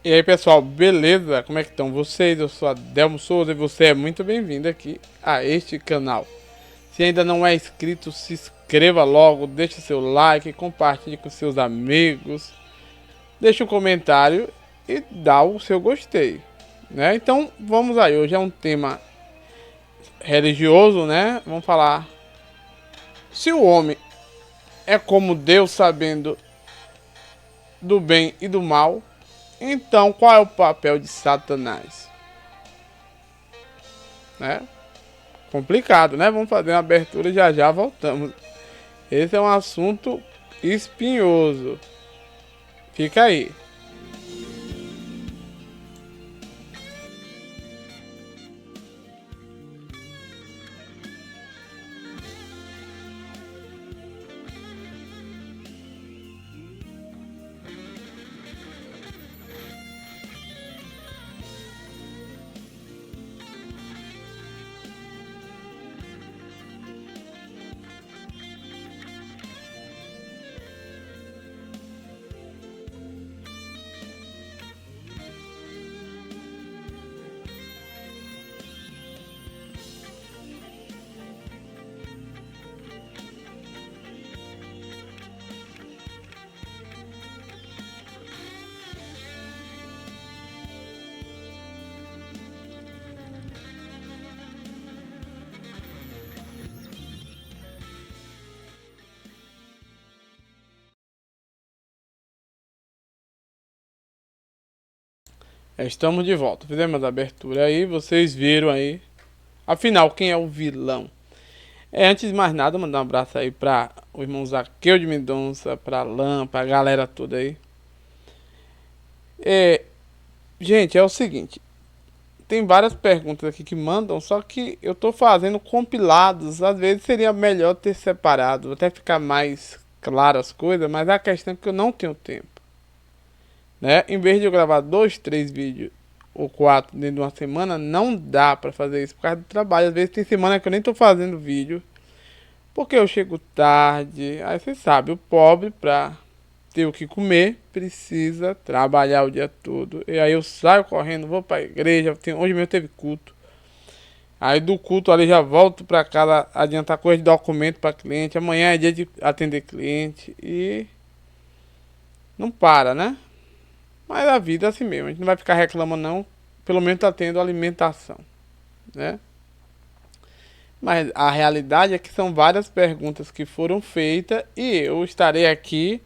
E aí pessoal, beleza? Como é que estão vocês? Eu sou Adelmo Souza e você é muito bem-vindo aqui a este canal. Se ainda não é inscrito, se inscreva logo, deixe seu like, compartilhe com seus amigos, deixe um comentário e dá o seu gostei, né? Então vamos aí, hoje é um tema religioso, né? Vamos falar se o homem é como Deus sabendo do bem e do mal, então qual é o papel de Satanás, né? Complicado, né? Vamos fazer uma abertura e já já voltamos. Esse é um assunto espinhoso. Fica aí. Estamos de volta. Fizemos a abertura aí, vocês viram aí. Afinal, quem é o vilão? Antes de mais nada, mandar um abraço aí pra o irmão Zaqueu de Mendonça, pra Lã, pra galera toda aí. É, gente, é o seguinte. Tem várias perguntas aqui que mandam, só que eu tô fazendo compilados. Às vezes seria melhor ter separado, até ficar mais claro as coisas, mas a questão é que eu não tenho tempo, né? Em vez de eu gravar dois, três vídeos ou quatro dentro de uma semana, não dá pra fazer isso por causa do trabalho. Às vezes tem semana que eu nem tô fazendo vídeo, porque eu chego tarde. Aí você sabe, o pobre pra ter o que comer precisa trabalhar o dia todo. E aí eu saio correndo, vou pra igreja. Hoje mesmo teve culto. Aí do culto ali já volto pra casa adiantar coisa de documento para cliente. Amanhã é dia de atender cliente e não para, né? Mas a vida é assim mesmo, a gente não vai ficar reclamando não, pelo menos tá tendo alimentação, né? Mas a realidade é que são várias perguntas que foram feitas e eu estarei aqui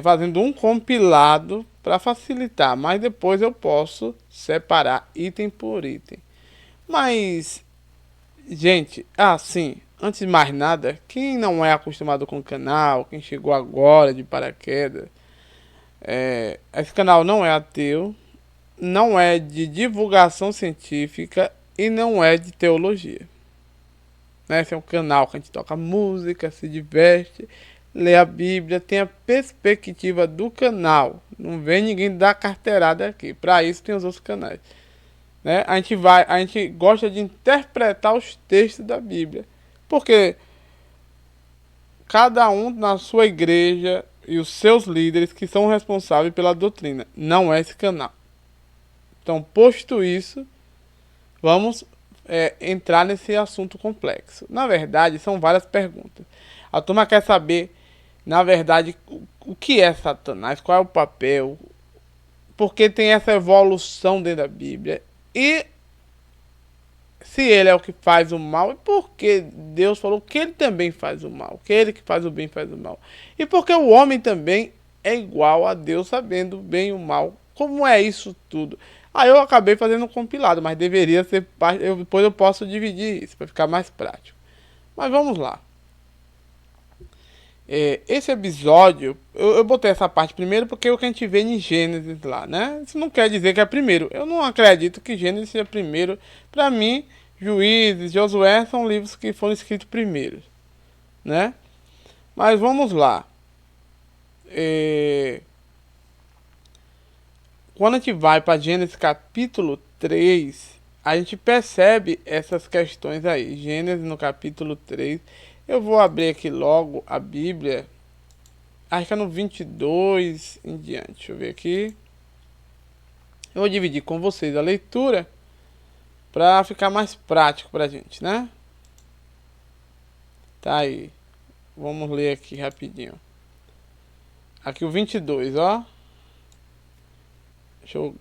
fazendo um compilado para facilitar, mas depois eu posso separar item por item. Mas, gente, assim, antes de mais nada, quem não é acostumado com o canal, quem chegou agora de paraquedas, esse canal não é ateu, não é de divulgação científica e não é de teologia. Né? Esse é um canal que a gente toca música, se diverte, lê a Bíblia, tem a perspectiva do canal. Não vem ninguém dar carteirada aqui. Para isso tem os outros canais. Né? A gente gosta de interpretar os textos da Bíblia. Porque cada um na sua igreja e os seus líderes que são responsáveis pela doutrina. Não é esse canal. Então, posto isso, vamos entrar nesse assunto complexo. Na verdade, são várias perguntas. A turma quer saber, na verdade, o que é Satanás, qual é o papel, por que tem essa evolução dentro da Bíblia e se ele é o que faz o mal e por que Deus falou que ele também faz o mal, que ele que faz o bem faz o mal. E porque o homem também é igual a Deus sabendo o bem e o mal. Como é isso tudo? Aí eu acabei fazendo um compilado, mas deveria ser parte. Depois eu posso dividir isso para ficar mais prático. Mas vamos lá. Esse episódio, eu botei essa parte primeiro porque é o que a gente vê em Gênesis lá, né? Isso não quer dizer que é primeiro. Eu não acredito que Gênesis seja primeiro. Para mim, Juízes, Josué são livros que foram escritos primeiro, né? Mas vamos lá. É, Quando a gente vai para Gênesis capítulo 3, a gente percebe essas questões aí. Gênesis no capítulo 3. Eu vou abrir aqui logo a Bíblia. Acho que é no 22 em diante. Deixa eu ver aqui. Eu vou dividir com vocês a leitura para ficar mais prático pra gente, né? Tá aí. Vamos ler aqui rapidinho. Aqui o 22, ó. Deixa eu...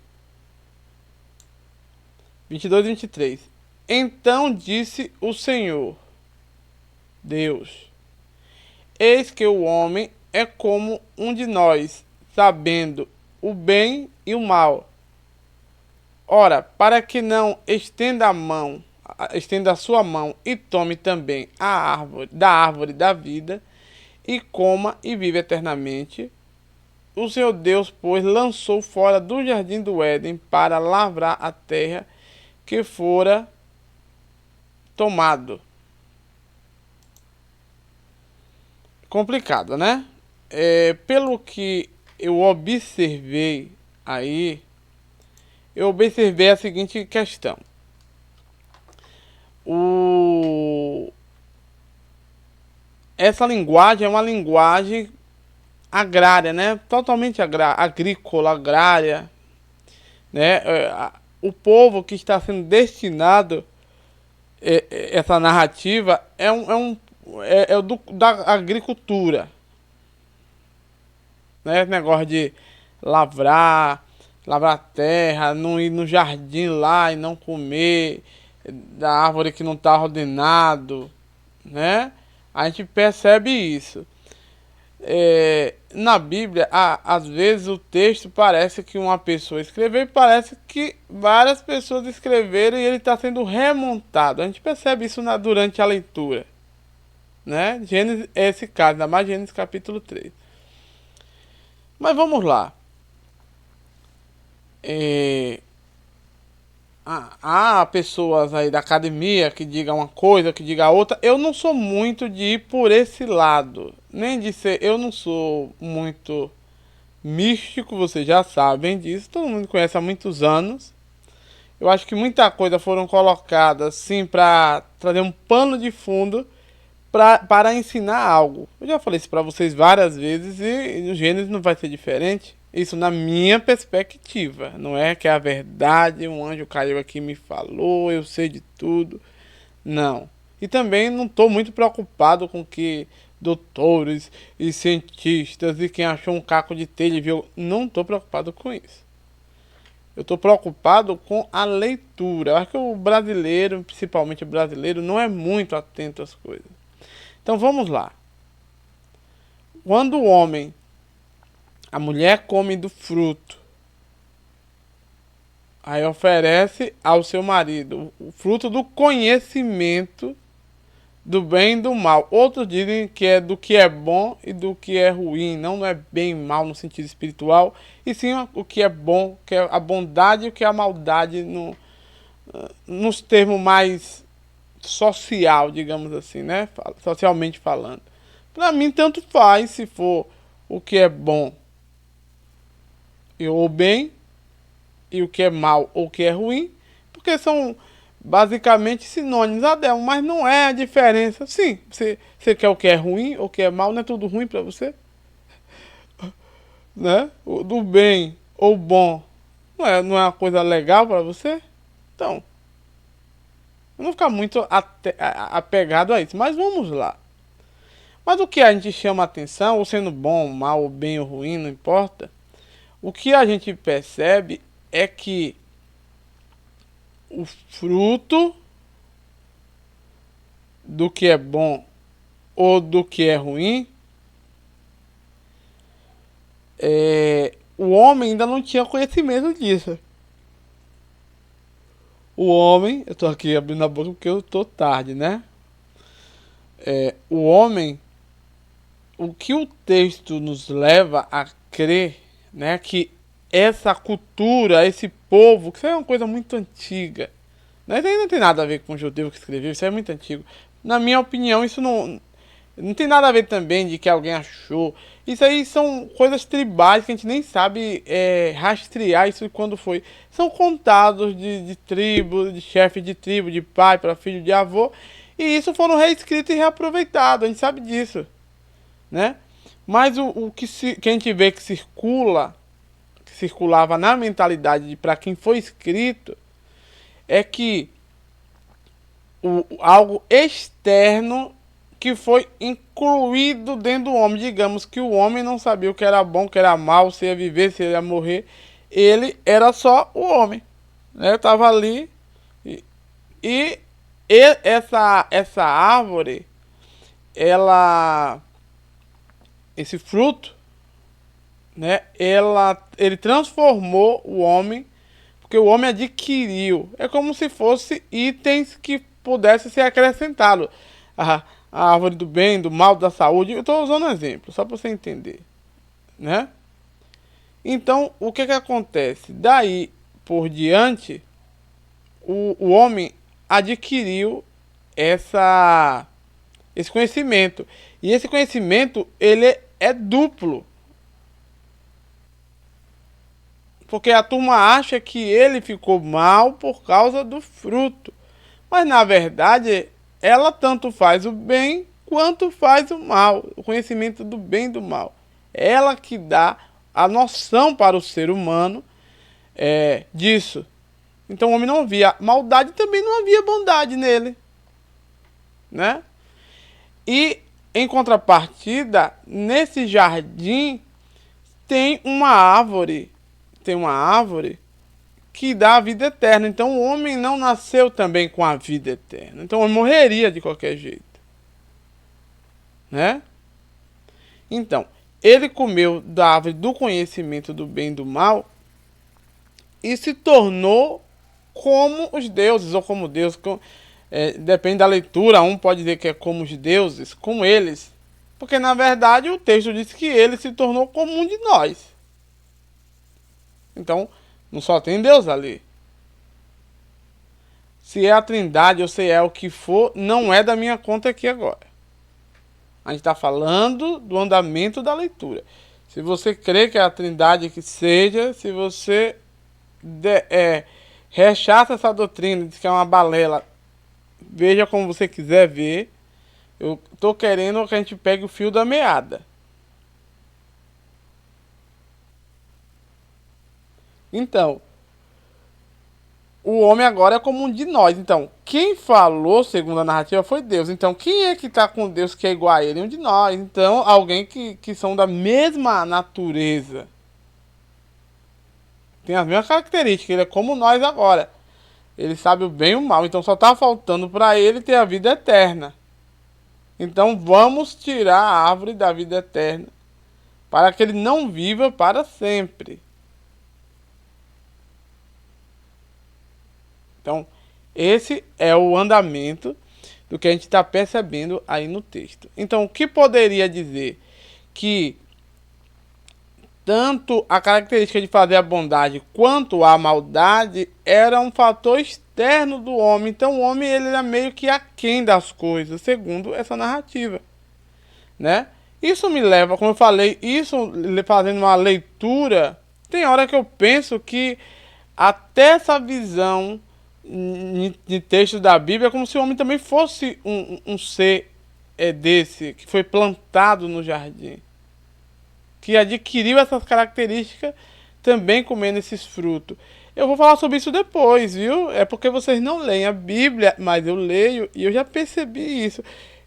22 e 23. Então disse o Senhor Deus: Eis que o homem é como um de nós, sabendo o bem e o mal. Ora, para que não estenda a sua mão e tome também da árvore da vida, e coma e vive eternamente. O Senhor Deus, pois, lançou fora do jardim do Éden para lavrar a terra que fora tomado. Complicado, né? Pelo que eu observei aí, eu observei a seguinte questão. Essa linguagem é uma linguagem agrária, né? Totalmente agrícola, agrária, né? O povo que está sendo destinado essa narrativa da agricultura, né? Esse negócio de lavrar a terra, não ir no jardim lá e não comer da árvore que não está ordenado, né? A gente percebe isso. Na Bíblia, às vezes o texto parece que uma pessoa escreveu e parece que várias pessoas escreveram e ele está sendo remontado. A gente percebe isso durante a leitura, né? Gênesis é esse caso, ainda mais Gênesis capítulo 3. Mas vamos lá. Há pessoas aí da academia que digam uma coisa, que digam outra. Eu não sou muito de ir por esse lado. Nem de ser. Eu não sou muito místico, vocês já sabem disso. Todo mundo conhece há muitos anos. Eu acho que muita coisa foram colocadas assim para trazer um pano de fundo para ensinar algo. Eu já falei isso para vocês várias vezes e no Gênesis não vai ser diferente. Isso na minha perspectiva. Não é que é a verdade, um anjo caiu aqui e me falou, eu sei de tudo. Não. E também não estou muito preocupado com que doutores e cientistas e quem achou um caco de telha viu. Não estou preocupado com isso. Eu estou preocupado com a leitura. Eu acho que o brasileiro, principalmente o brasileiro, não é muito atento às coisas. Então vamos lá. Quando a mulher come do fruto, aí oferece ao seu marido o fruto do conhecimento do bem e do mal. Outros dizem que é do que é bom e do que é ruim. Não é bem e mal no sentido espiritual, e sim o que é bom, que é a bondade e o que é a maldade nos termos mais social, digamos assim, né? Socialmente falando. Para mim, tanto faz se for o que é bom ou bem, e o que é mal ou o que é ruim, porque são basicamente sinônimos, Adel, mas não é a diferença. Sim, você quer o que é ruim ou o que é mal, não é tudo ruim para você? Né? O do bem ou bom não é uma coisa legal para você? Então, eu não ficar muito apegado a isso, mas vamos lá. Mas o que a gente chama atenção, ou sendo bom, mal, ou bem ou ruim, não importa. O que a gente percebe é que o fruto do que é bom ou do que é ruim, o homem ainda não tinha conhecimento disso. O homem, eu tô aqui abrindo a boca porque eu tô tarde, né? O homem, o que o texto nos leva a crer, né, que essa cultura, esse povo, que isso é uma coisa muito antiga, né? Isso aí não tem nada a ver com o judeu que escreveu, isso é muito antigo. Na minha opinião, isso não tem nada a ver também de que alguém achou. Isso aí são coisas tribais que a gente nem sabe rastrear isso quando foi. São contados de tribo, de chefe de tribo, de pai para filho, de avô. E isso foram reescritos e reaproveitados, a gente sabe disso, né? Mas que a gente vê que que circulava na mentalidade de para quem foi escrito é que algo externo que foi incluído dentro do homem. Digamos que o homem não sabia o que era bom, o que era mal, se ia viver, se ia morrer. Ele era só o homem, né? Estava ali e essa árvore, esse fruto, né? Ele transformou o homem, porque o homem adquiriu. É como se fosse itens que pudessem ser acrescentados. A árvore do bem, do mal, da saúde. Eu estou usando um exemplo, só para você entender, né? Então, o que acontece? Daí por diante, o homem adquiriu esse conhecimento. E esse conhecimento, ele é duplo. Porque a turma acha que ele ficou mal por causa do fruto. Mas na verdade, ela tanto faz o bem quanto faz o mal. O conhecimento do bem e do mal. Ela que dá a noção para o ser humano disso. Então o homem não via maldade, também não havia bondade nele, né? E em contrapartida, nesse jardim tem uma árvore que dá a vida eterna. Então o homem não nasceu também com a vida eterna. Então o homem morreria de qualquer jeito, né? Então, ele comeu da árvore do conhecimento do bem e do mal e se tornou como os deuses, ou como Deus. Depende da leitura, um pode dizer que é como os deuses, como eles. Porque na verdade o texto diz que ele se tornou como um de nós. Então, não só tem Deus ali. Se é a Trindade ou se é o que for, não é da minha conta aqui agora. A gente está falando do andamento da leitura. Se você crê que é a Trindade que seja, se você rechaça essa doutrina, diz que é uma balela, veja como você quiser ver. Eu estou querendo que a gente pegue o fio da meada. Então, o homem agora é como um de nós. Então, quem falou, segundo a narrativa, foi Deus. Então, quem é que está com Deus que é igual a ele? Um de nós. Então, alguém que são da mesma natureza. Tem as mesmas características. Ele é como nós agora. Ele sabe o bem e o mal. Então, só está faltando para ele ter a vida eterna. Então, vamos tirar a árvore da vida eterna, para que ele não viva para sempre. Então, esse é o andamento do que a gente está percebendo aí no texto. Então, o que poderia dizer? Que tanto a característica de fazer a bondade quanto a maldade era um fator externo do homem. Então, o homem ele era meio que aquém das coisas, segundo essa narrativa, né? Isso me leva, como eu falei, isso fazendo uma leitura, tem hora que eu penso que até essa visão de texto da Bíblia é como se o homem também fosse um ser desse, que foi plantado no jardim, que adquiriu essas características também comendo esses frutos. Eu vou falar sobre isso depois, viu? É porque vocês não leem a Bíblia, mas eu leio e eu já percebi isso.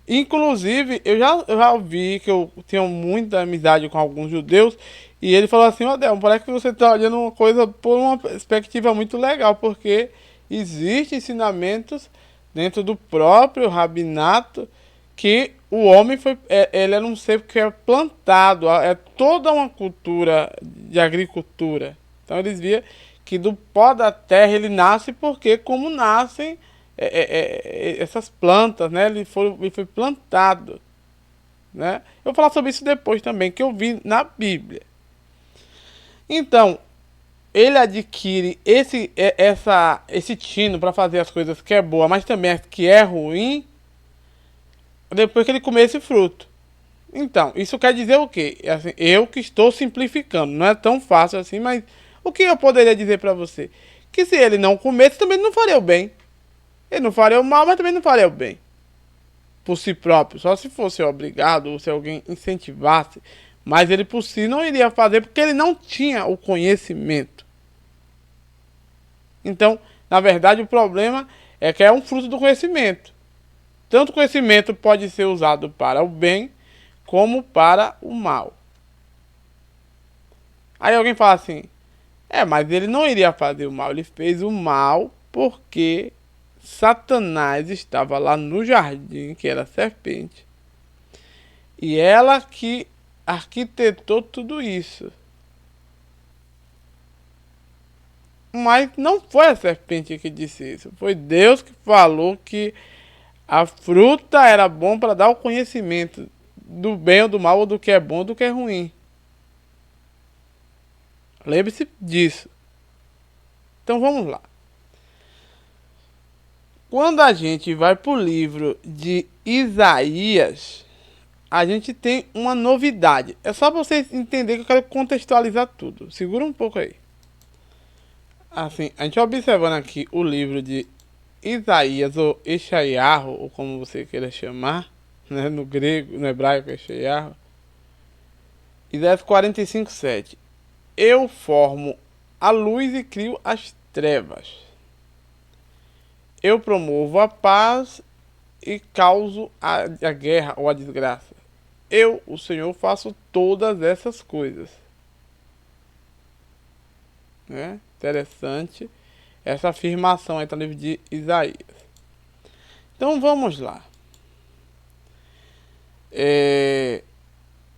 Inclusive, eu já ouvi que eu tenho muita amizade com alguns judeus e ele falou assim: ó, Del, parece que você está olhando uma coisa por uma perspectiva muito legal, porque existem ensinamentos dentro do próprio rabinato que o homem ele era um ser que é plantado, é toda uma cultura de agricultura. Então eles viam que do pó da terra ele nasce, porque como nascem essas plantas, né? Ele foi plantado, né? Eu vou falar sobre isso depois também, que eu vi na Bíblia. Então, ele adquire esse tino para fazer as coisas que é boa, mas também as que é ruim, depois que ele comer esse fruto. Então, isso quer dizer o quê? Assim, eu que estou simplificando, não é tão fácil assim, mas o que eu poderia dizer para você? Que se ele não comesse, também não faria o bem. Ele não faria o mal, mas também não faria o bem por si próprio, só se fosse obrigado ou se alguém incentivasse. Mas ele por si não iria fazer porque ele não tinha o conhecimento. Então, na verdade, o problema é que é um fruto do conhecimento. Tanto o conhecimento pode ser usado para o bem como para o mal. Aí alguém fala assim: mas ele não iria fazer o mal, ele fez o mal porque Satanás estava lá no jardim, que era a serpente, e ela que arquitetou tudo isso. Mas não foi a serpente que disse isso, foi Deus que falou que a fruta era bom para dar o conhecimento do bem ou do mal, ou do que é bom ou do que é ruim. Lembre-se disso. Então vamos lá. Quando a gente vai para o livro de Isaías, a gente tem uma novidade. É só para vocês entenderem que eu quero contextualizar tudo. Segura um pouco aí. Assim, a gente observando aqui o livro de Isaías, ou Eshaiahu, ou como você queira chamar, né? No grego, no hebraico, Eshaiahu. Isaías 45:7. Eu formo a luz e crio as trevas. Eu promovo a paz e causo a guerra ou a desgraça. Eu, o Senhor, faço todas essas coisas. Né? Interessante essa afirmação aí no livro de Isaías. Então vamos lá.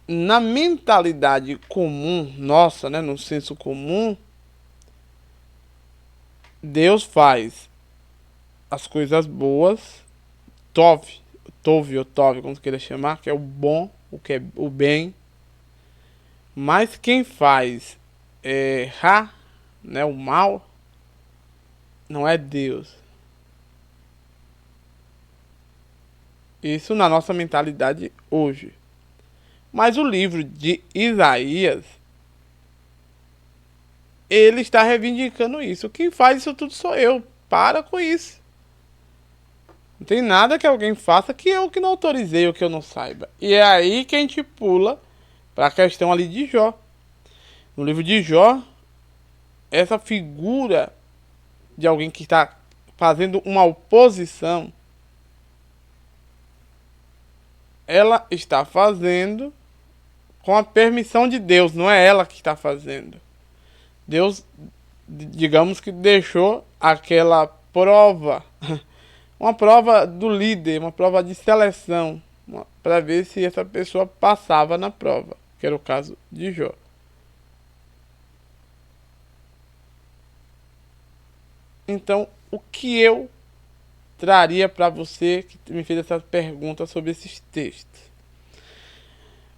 Na mentalidade comum nossa, né, no senso comum, Deus faz as coisas boas, Tove ou Tove, como você queira chamar, que é o bom, o que é o bem. Mas quem faz Ra, né, o mal, não é Deus. Isso na nossa mentalidade hoje. Mas o livro de Isaías, ele está reivindicando isso. Quem faz isso tudo sou eu. Para com isso. Não tem nada que alguém faça que eu que não autorizei ou que eu não saiba. E é aí que a gente pula para a questão ali de Jó. No livro de Jó, essa figura de alguém que está fazendo uma oposição, ela está fazendo com a permissão de Deus, não é ela que está fazendo. Deus, digamos que deixou aquela prova, uma prova do líder, uma prova de seleção, para ver se essa pessoa passava na prova, que era o caso de Jó. Então, o que eu traria para você que me fez essa pergunta sobre esses textos?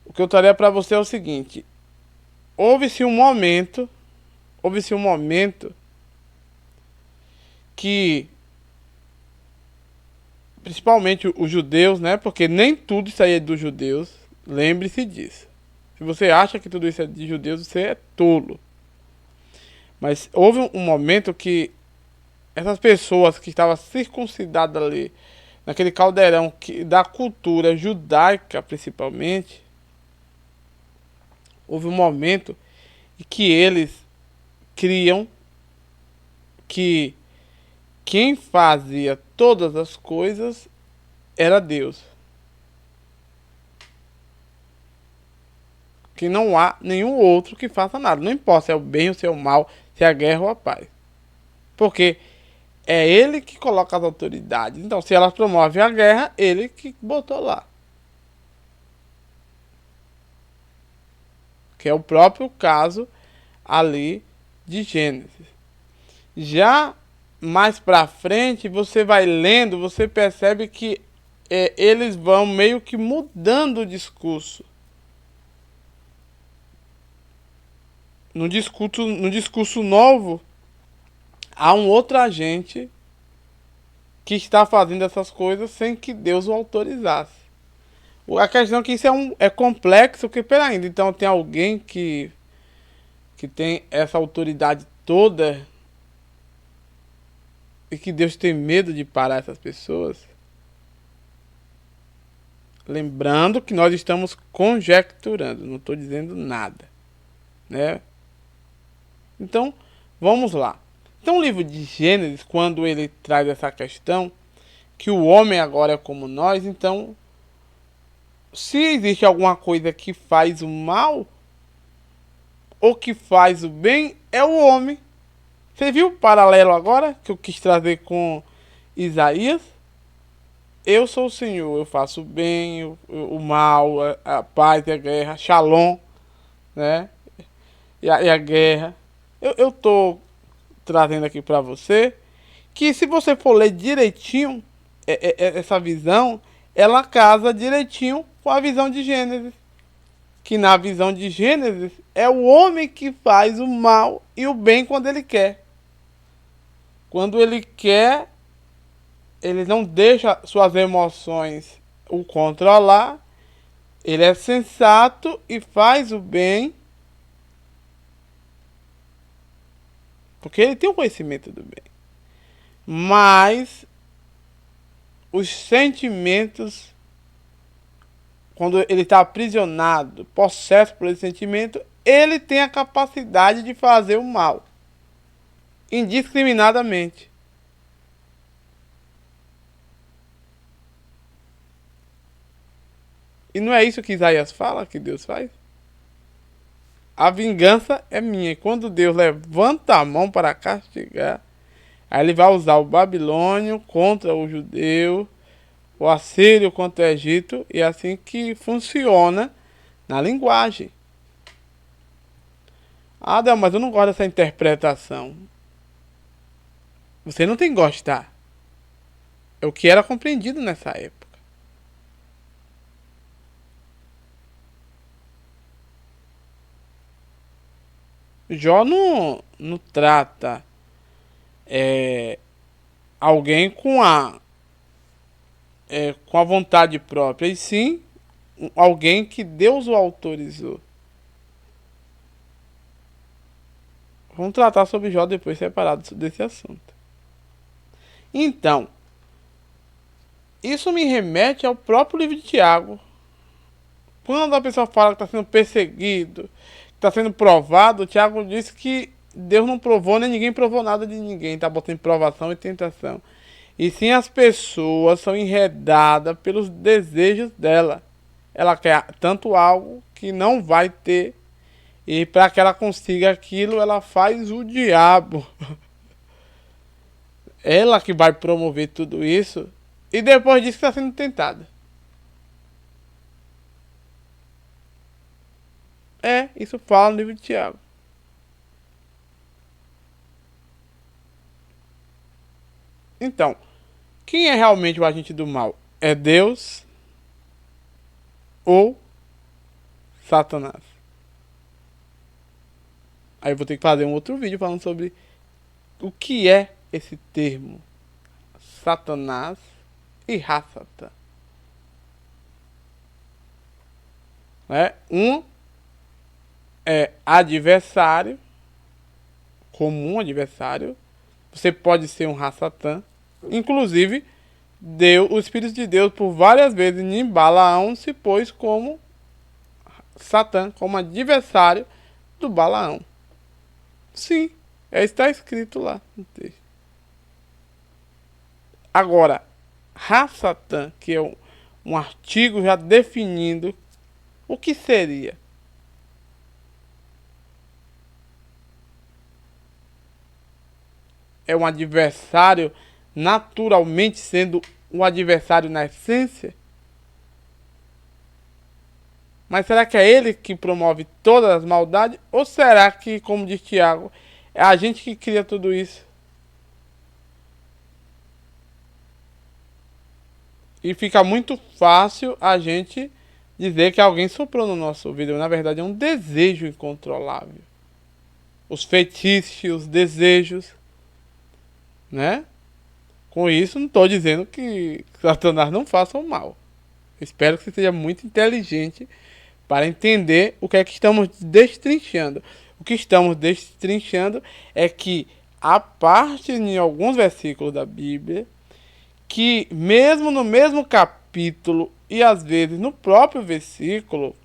O que eu traria para você é o seguinte: houve-se um momento que, principalmente os judeus, né? Porque nem tudo isso aí é dos judeus. Lembre-se disso. Se você acha que tudo isso é de judeus, você é tolo. Mas houve um momento que essas pessoas que estavam circuncidadas ali, naquele caldeirão da cultura judaica principalmente, houve um momento em que eles criam que quem fazia todas as coisas era Deus. Que não há nenhum outro que faça nada. Não importa se é o bem ou se é o mal, se é a guerra ou a paz. Porque é ele que coloca as autoridades. Então, se elas promovem a guerra, ele que botou lá. Que é o próprio caso ali de Gênesis. Já mais pra frente, você vai lendo, você percebe que eles vão meio que mudando o discurso. No discurso novo, há um outro agente que está fazendo essas coisas sem que Deus o autorizasse. A questão é que isso é complexo, que pera ainda. Então tem alguém que tem essa autoridade toda e que Deus tem medo de parar essas pessoas. Lembrando que nós estamos conjecturando, não estou dizendo nada, né? Então, vamos lá. Então, o livro de Gênesis, quando ele traz essa questão, que o homem agora é como nós, então, se existe alguma coisa que faz o mal, ou que faz o bem, é o homem. Você viu o paralelo agora, que eu quis trazer com Isaías? Eu sou o Senhor, eu faço o bem, o mal, a paz e a guerra, Shalom, né? E a guerra. Eu tô trazendo aqui para você que se você for ler direitinho essa visão, ela casa direitinho com a visão de Gênesis. Que na visão de Gênesis é o homem que faz o mal e o bem quando ele quer. Quando ele quer, ele não deixa suas emoções o controlar. Ele é sensato e faz o bem. Porque ele tem o conhecimento do bem. Mas os sentimentos, quando ele está aprisionado, possesso por esse sentimento, ele tem a capacidade de fazer o mal. Indiscriminadamente. E não é isso que Isaías fala, que Deus faz? A vingança é minha. E quando Deus levanta a mão para castigar, aí ele vai usar o Babilônio contra o judeu, o Assírio contra o Egito, e é assim que funciona na linguagem. Ah, Del, mas eu não gosto dessa interpretação. Você não tem que gostar. É o que era compreendido nessa época. Jó não trata alguém com a vontade própria, e sim alguém que Deus o autorizou. Vamos tratar sobre Jó depois separado desse assunto. Então, isso me remete ao próprio livro de Tiago. Quando a pessoa fala que está sendo perseguido, que está sendo provado, o Tiago diz que Deus não provou, nem ninguém provou nada de ninguém. Está botando provação e tentação. E sim, as pessoas são enredadas pelos desejos dela. Ela quer tanto algo que não vai ter. E para que ela consiga aquilo, ela faz o diabo. Ela que vai promover tudo isso. E depois diz que está sendo tentada. Isso fala no livro de Tiago. Então, quem é realmente o agente do mal? É Deus ou Satanás? Aí eu vou ter que fazer um outro vídeo falando sobre o que é esse termo Satanás e Rassatan. Um é adversário, comum adversário. Você pode ser um Rassatan. Inclusive, o Espírito de Deus, por várias vezes, em Balaão, se pôs como Satã, como adversário do Balaão. Sim, está escrito lá no texto. Agora, Rassatan, que é um artigo já definindo o que seria. É um adversário naturalmente sendo um adversário na essência? Mas será que é ele que promove todas as maldades? Ou será que, como diz Tiago, é a gente que cria tudo isso? E fica muito fácil a gente dizer que alguém soprou no nosso ouvido. Na verdade, é um desejo incontrolável. Os fetiches, os desejos, né? Com isso, não estou dizendo que Satanás não faça o mal. Espero que você seja muito inteligente para entender o que é que estamos destrinchando. O que estamos destrinchando é que há parte em alguns versículos da Bíblia que, mesmo no mesmo capítulo, e às vezes no próprio versículo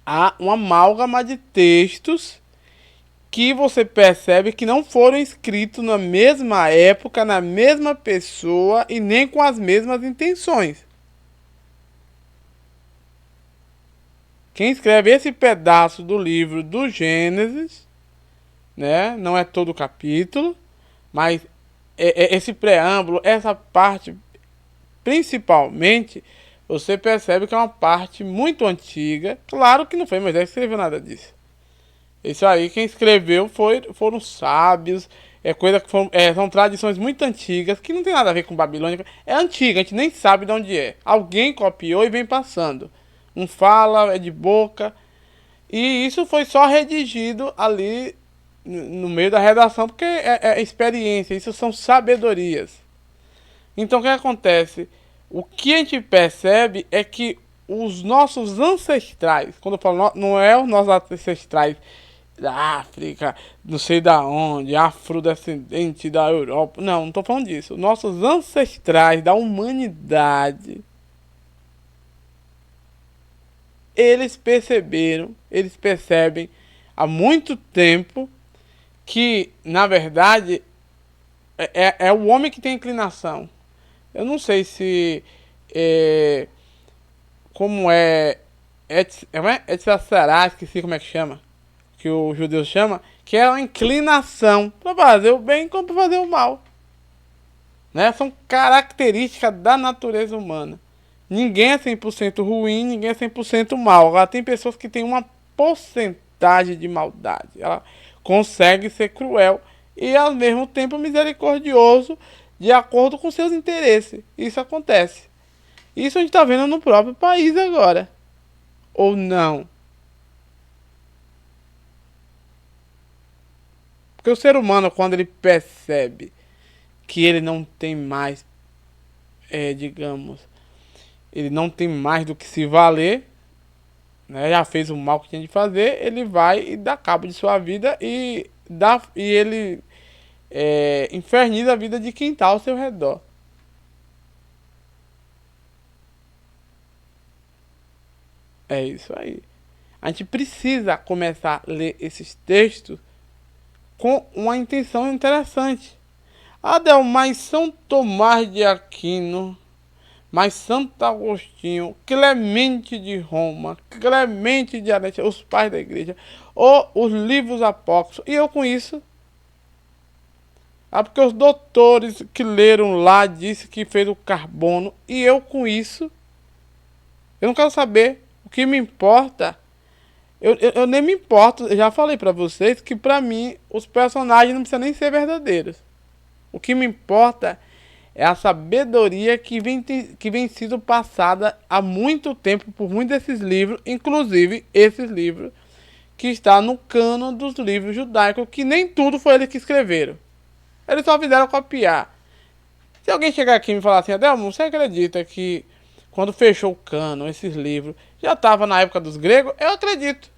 há uma amálgama de textos que você percebe que não foram escritos na mesma época, na mesma pessoa e nem com as mesmas intenções. Quem escreve esse pedaço do livro do Gênesis, né, não é todo o capítulo, mas esse preâmbulo, essa parte principalmente, você percebe que é uma parte muito antiga. Claro que não foi Moisés que escreveu nada disso. Isso aí, quem escreveu foram sábios, são tradições muito antigas, que não tem nada a ver com Babilônia. É antiga, a gente nem sabe de onde é. Alguém copiou e vem passando. Um fala, é de boca. E isso foi só redigido ali no meio da redação, porque é experiência, isso são sabedorias. Então o que acontece? O que a gente percebe é que os nossos ancestrais, quando eu falo não é os nossos ancestrais da África, não sei da onde, afrodescendente da Europa, não estou falando disso. Nossos ancestrais da humanidade, eles percebem há muito tempo que, na verdade, é o homem que tem inclinação. Eu não sei se como Etzatzará, esqueci como é que chama, que o judeu chama, que é uma inclinação para fazer o bem como para fazer o mal. Né? São características da natureza humana. Ninguém é 100% ruim, ninguém é 100% mal. Agora tem pessoas que têm uma porcentagem de maldade. Ela consegue ser cruel e ao mesmo tempo misericordioso de acordo com seus interesses. Isso acontece. Isso a gente está vendo no próprio país agora. Ou não? Porque o ser humano, quando ele percebe que ele não tem mais, digamos, ele não tem mais do que se valer, né, já fez o mal que tinha de fazer, ele vai e dá cabo de sua vida e ele inferniza a vida de quem está ao seu redor. É isso aí. A gente precisa começar a ler esses textos com uma intenção interessante. Adel, mas São Tomás de Aquino, mas Santo Agostinho, Clemente de Roma, Clemente de Alexandria, os pais da igreja, ou os livros apócrifos, e eu com isso. Ah, porque os doutores que leram lá disse que fez o carbono, e eu com isso. Eu não quero saber. O que me importa, eu nem me importo, eu já falei pra vocês que pra mim os personagens não precisam nem ser verdadeiros. O que me importa é a sabedoria que vem sendo passada há muito tempo por muitos desses livros, inclusive esses livros que está no cânon dos livros judaicos, que nem tudo foi eles que escreveram. Eles só fizeram copiar. Se alguém chegar aqui e me falar assim, Adelmo, você acredita que quando fechou o cânon, esses livros, já estava na época dos gregos? Eu acredito.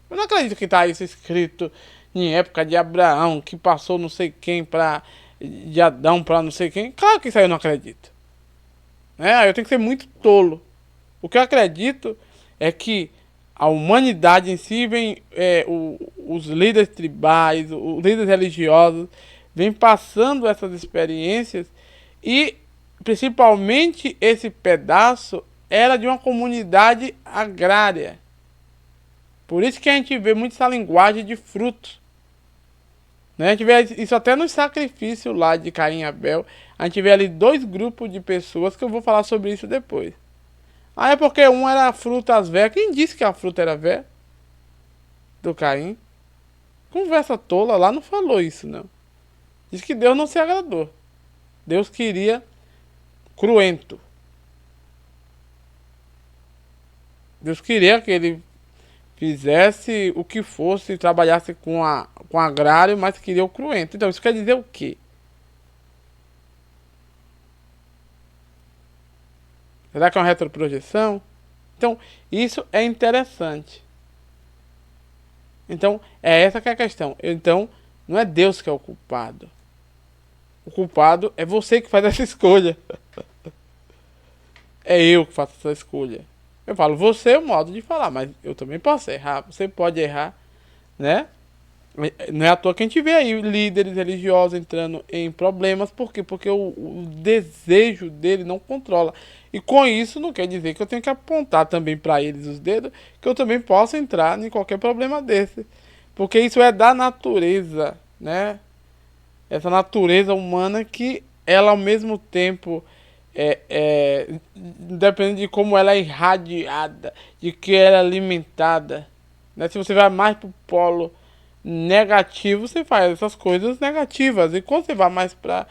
Eu não acredito que está isso escrito em época de Abraão, que passou não sei quem de Adão para não sei quem. Claro que isso aí eu não acredito. Eu tenho que ser muito tolo. O que eu acredito é que a humanidade em si vem, os líderes tribais, os líderes religiosos, vem passando essas experiências e principalmente esse pedaço era de uma comunidade agrária. Por isso que a gente vê muito essa linguagem de frutos. Né? A gente vê isso até no sacrifício lá de Caim e Abel. A gente vê ali dois grupos de pessoas que eu vou falar sobre isso depois. Ah, é porque um era frutas velhas. Quem disse que a fruta era velha? Do Caim. Conversa tola lá, não falou isso não. Diz que Deus não se agradou. Deus queria cruento. Deus queria que ele fizesse o que fosse, trabalhasse com agrário, mas queria o cruento. Então isso quer dizer o quê? Será que é uma retroprojeção? Então isso é interessante. Então é essa que é a questão. Então não é Deus que é o culpado. O culpado é você que faz essa escolha. é eu que faço essa escolha. Eu falo, você é o modo de falar, mas eu também posso errar. Você pode errar, né? Não é à toa que a gente vê aí líderes religiosos entrando em problemas. Por quê? Porque o desejo dele não controla. E com isso não quer dizer que eu tenho que apontar também para eles os dedos, que eu também posso entrar em qualquer problema desse. Porque isso é da natureza, né? Essa natureza humana que ela ao mesmo tempo depende de como ela é irradiada, de que ela é alimentada, né? Se você vai mais pro polo negativo, você faz essas coisas negativas, e quando você vai mais para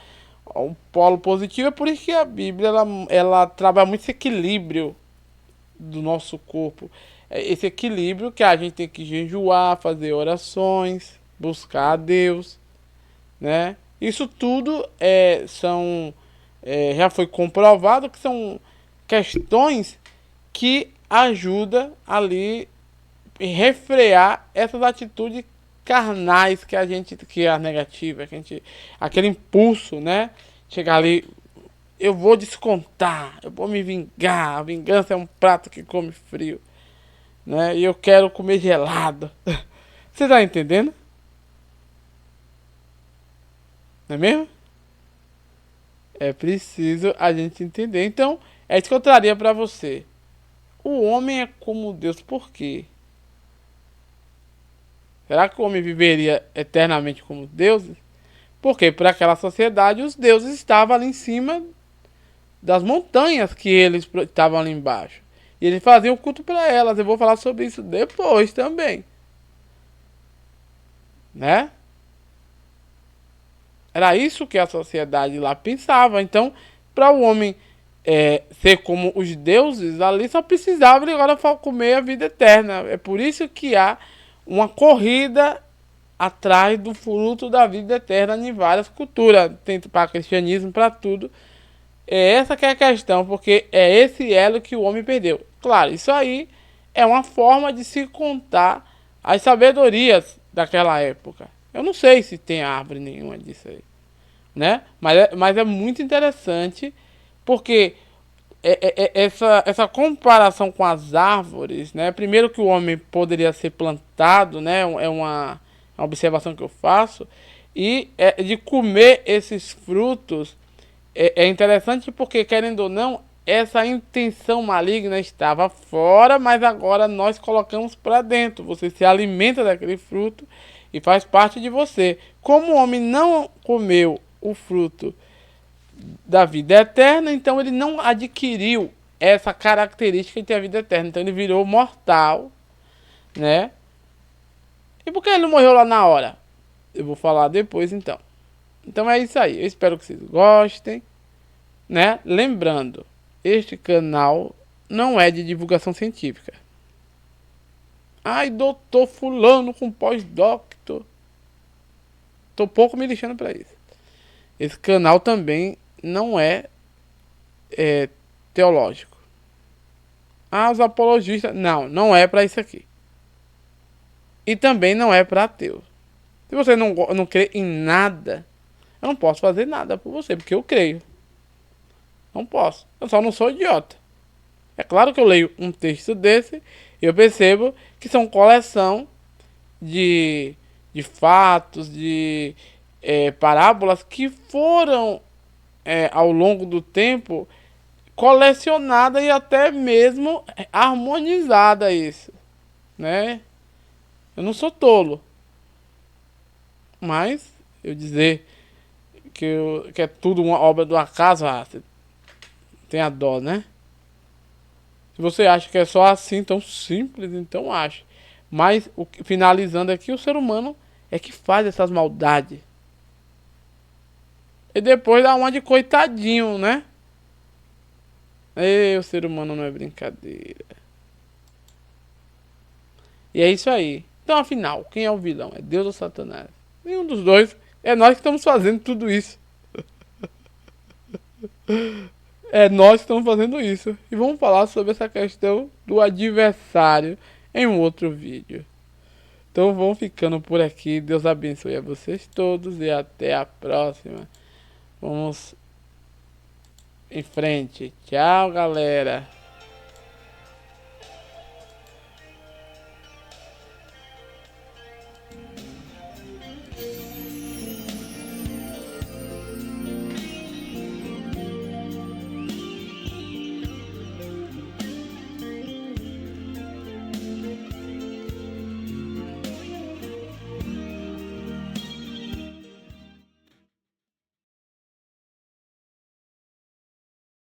o polo positivo, é por isso que a Bíblia ela trabalha muito esse equilíbrio do nosso corpo, esse equilíbrio que a gente tem que jejuar, fazer orações, buscar a Deus, né? Isso tudo já foi comprovado que são questões que ajudam ali refrear essas atitudes carnais que é a negativa, que a gente, aquele impulso, né? Chegar ali, eu vou descontar, eu vou me vingar. A vingança é um prato que come frio, né? E eu quero comer gelado. Você tá entendendo? Não é mesmo? É preciso a gente entender. Então, é isso que eu traria para você. O homem é como Deus, por quê? Será que o homem viveria eternamente como deuses? Porque para aquela sociedade os deuses estavam ali em cima das montanhas que eles estavam ali embaixo. E eles faziam culto para elas. Eu vou falar sobre isso depois também, né? Era isso que a sociedade lá pensava. Então, para o homem ser como os deuses, ali só precisava ele agora comer a vida eterna. É por isso que há uma corrida atrás do fruto da vida eterna em várias culturas, tanto para o cristianismo, para tudo. É essa que é a questão, porque é esse elo que o homem perdeu. Claro, isso aí é uma forma de se contar as sabedorias daquela época. Eu não sei se tem árvore nenhuma disso aí, né? Mas é muito interessante, porque essa comparação com as árvores, né? Primeiro que o homem poderia ser plantado, né? É uma observação que eu faço. E de comer esses frutos é interessante porque, querendo ou não, essa intenção maligna estava fora, mas agora nós colocamos para dentro. Você se alimenta daquele fruto e faz parte de você. Como o homem não comeu o fruto da vida eterna, então ele não adquiriu essa característica de ter a vida eterna. Então ele virou mortal, né? E por que ele não morreu lá na hora? Eu vou falar depois então. Então é isso aí. Eu espero que vocês gostem, né? Lembrando, este canal não é de divulgação científica. Ai, doutor fulano com pós-doctor. Tô pouco me lixando para isso. Esse canal também não é teológico. Ah, os apologistas. Não, não é para isso aqui. E também não é para ateu. Se você não crê em nada, eu não posso fazer nada por você, porque eu creio. Não posso. Eu só não sou idiota. É claro que eu leio um texto desse e eu percebo que são coleção de fatos, de parábolas que foram, ao longo do tempo, colecionada e até mesmo harmonizada isso, né? Eu não sou tolo, mas eu dizer que é tudo uma obra do acaso, você tem a dó, né? Se você acha que é só assim, tão simples, então acha. Mas, finalizando aqui, o ser humano é que faz essas maldades. E depois dá uma de coitadinho, né? O ser humano não é brincadeira. E é isso aí. Então, afinal, quem é o vilão? É Deus ou Satanás? Nenhum dos dois. É nós que estamos fazendo tudo isso. É nós que estamos fazendo isso. E vamos falar sobre essa questão do adversário em um outro vídeo. Então vamos ficando por aqui. Deus abençoe a vocês todos e até a próxima. Vamos em frente. Tchau, galera.